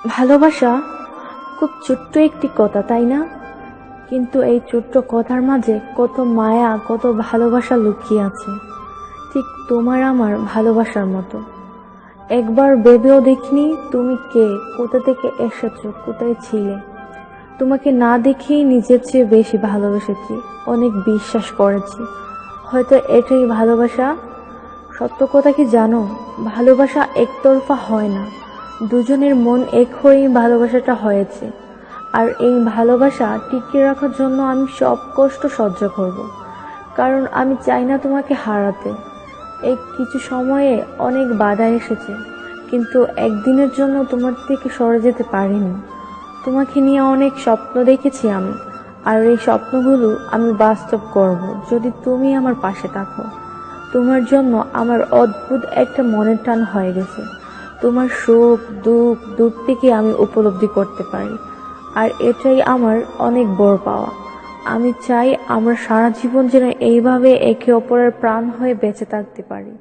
ভালোবাসা খুব ছোট্ট একটি কথা, তাই না? কিন্তু এই ছোট্ট কথার মাঝে কত মায়া, কত ভালোবাসা লুকিয়ে আছে, ঠিক তোমার আমার ভালোবাসার মতো। একবার ভেবেও দেখিনি তুমি কে, কোথা থেকে এসেছো, কোথায় ছিলে। তোমাকে না দেখেই নিজের চেয়ে বেশি ভালোবেসেছি, অনেক বিশ্বাস করেছি। হয়তো এটাই ভালোবাসা। সত্য কথা কি জানো, ভালোবাসা একতরফা হয় না, দুজনের মন এক হয়েই ভালোবাসাটা হয়েছে। আর এই ভালোবাসা টিকিয়ে রাখার জন্য আমি সব কষ্ট সহ্য করব, কারণ আমি চাই না তোমাকে হারাতে। এই কিছু সময়ে অনেক বাধা এসেছে, কিন্তু একদিনের জন্য তোমার থেকে সরে যেতে পারিনি। তোমাকে নিয়ে অনেক স্বপ্ন দেখেছি আমি, আর এই স্বপ্নগুলো আমি বাস্তব করব যদি তুমি আমার পাশে থাকো। তোমার জন্য আমার অদ্ভুত একটা মনের টান হয়ে গেছে। তোমার সুখ দুঃখ দূর থেকে আমি উপলব্ধি করতে পারি, আর এটাই আমার অনেক বড় পাওয়া। আমি চাই আমরা সারা জীবন যেন এইভাবে একে অপরের প্রাণ হয়ে বেঁচে থাকতে পারি।